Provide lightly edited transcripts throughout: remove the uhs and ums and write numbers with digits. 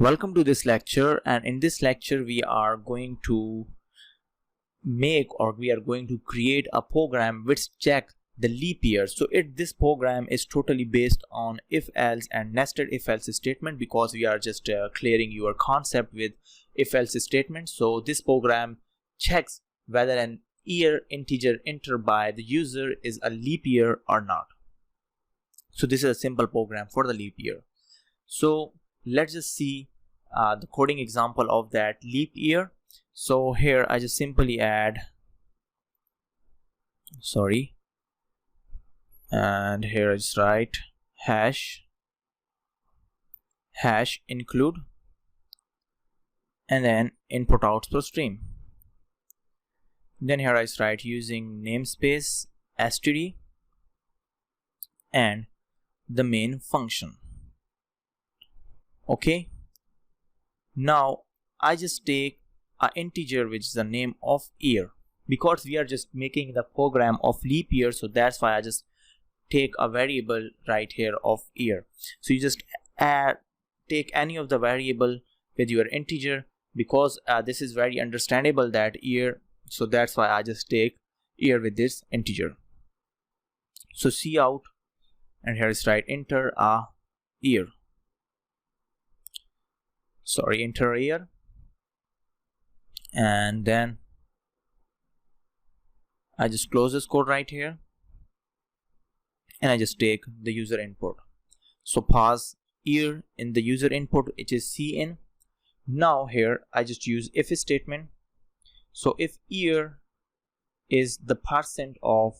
Welcome to this lecture, and in this lecture we are going to create a program which checks the leap year. So this program is totally based on if else and nested if else statement, because we are just clearing your concept with if else statement. So this program checks whether an year integer entered by the user is a leap year or not. So this is a simple program for the leap year. So let's just see the coding example of that leap year. So here I just simply add and here I just write hash include and then input output stream. Then here I just write using namespace std and the main function. Okay, now I just take an integer which is the name of year, because we are just making the program of leap year, so that's why I just take a variable right here of year. So you just take any of the variable with your integer, because this is very understandable that year, so that's why I just take year with this integer. So cout and here is write enter a year. Enter year, and then I just close this code right here and I just take the user input. So pass year in the user input, which is cin. Now here I just use if statement. So if year is the percent of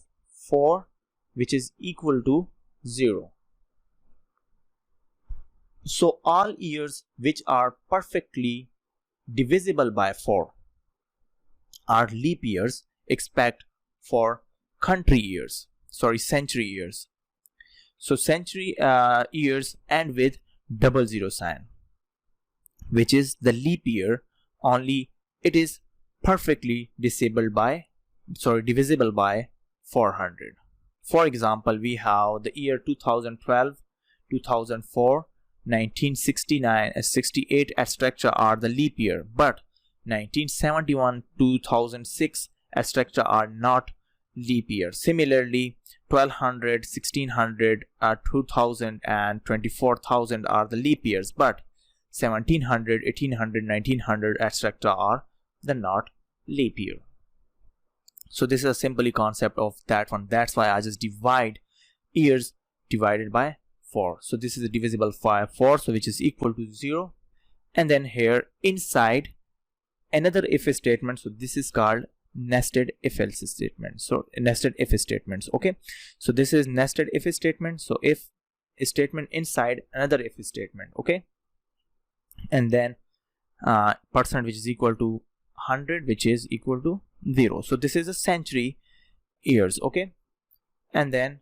4, which is equal to 0. So all years which are perfectly divisible by 4 are leap years, except for century years. So century years end with 00 sign, which is the leap year, only it is perfectly divisible by 400. For example, we have the year 2012, 2004, 1969 and 68 etc. are the leap year, but 1971, 2006 etc. are not leap year. Similarly, 1200, 1600, 2000 and 24,000 are the leap years, but 1700, 1800, 1900 etc. are the not leap year. So this is a simply concept of that one. That's why I just divide years divided by 4. So this is a divisible by 4, so which is equal to 0. And then here inside another if statement, so this is called nested if else statement. So nested if statements. Okay, so this is nested if statement. So if statement inside another if statement. Okay, and then percent which is equal to 100, which is equal to 0. So this is a century years. Okay, and then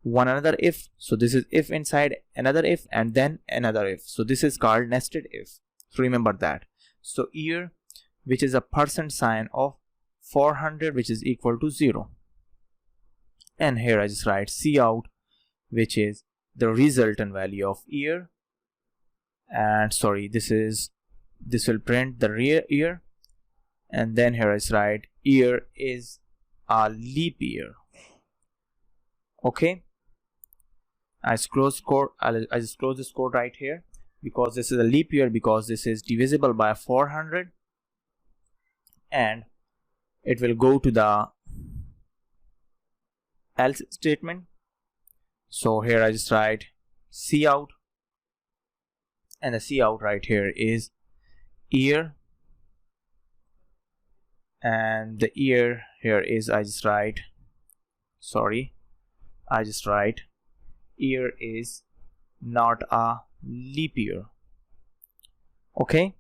one another if, so this is if inside another if and then another if, so this is called nested if. So remember that. So year which is a percent sign of 400, which is equal to 0, and here I just write cout, which is the resultant value of year, and this will print the real year, and then here I just write year is a leap year. Okay, I just close this code right here, because this is a leap year, because this is divisible by 400, and it will go to the else statement. So here I just write cout, and the cout right here is year, and the year here is I just write year is not a leap year. Okay,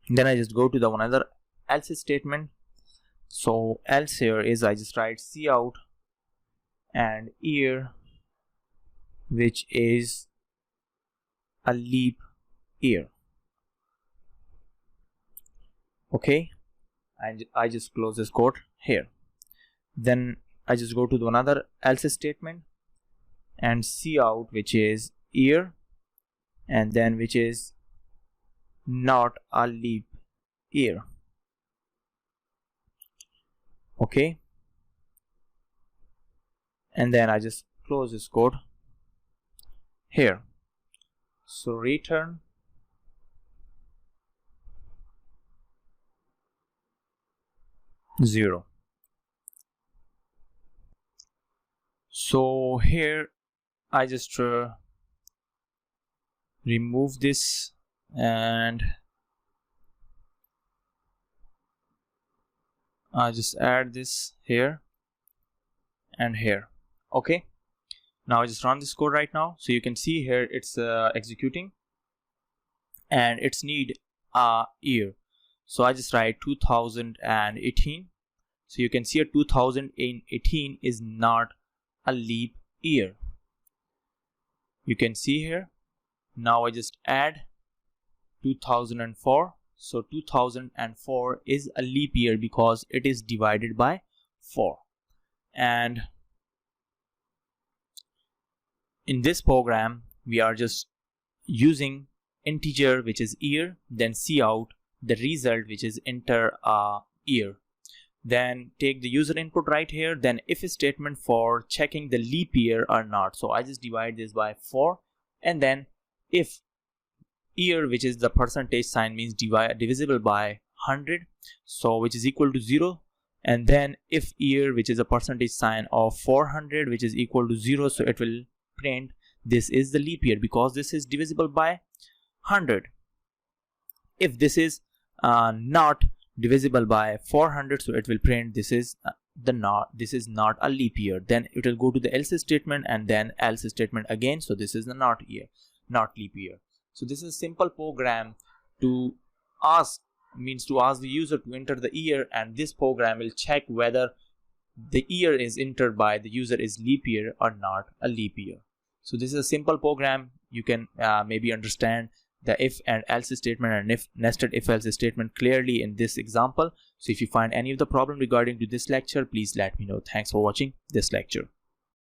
then I just go to the another else statement. So else here is I just write cout and year which is a leap year. Okay, and I just close this code here. Then I just go to the another else statement and cout, which is year, and then which is not a leap year. Okay, and then I just close this code here. So return zero. So here I just remove this and I just add this here and here. Okay, now I just run this code right now. So you can see here it's executing and it's need a year. So I just write 2018. So you can see 2018 is not a leap year. You can see here. Now I just add 2004. So 2004 is a leap year because it is divided by 4. And in this program we are just using integer, which is year, then cout the result, which is enter a year. Then take the user input right here, then if statement for checking the leap year or not. So I just divide this by 4, and then if year, which is the percentage sign, means divisible by 100, so which is equal to 0, and then if year, which is a percentage sign of 400, which is equal to 0, so it will print this is the leap year because this is divisible by 100. If this is not divisible by 400, so it will print this is not a leap year. Then it will go to the else statement and then else statement again. So this is the not leap year. So this is a simple program to ask the user to enter the year, and this program will check whether the year is entered by the user is leap year or not a leap year. So this is a simple program. You can maybe understand the if and else statement and if nested if else statement clearly in this example. So if you find any of the problem regarding to this lecture, please let me know. Thanks for watching this lecture.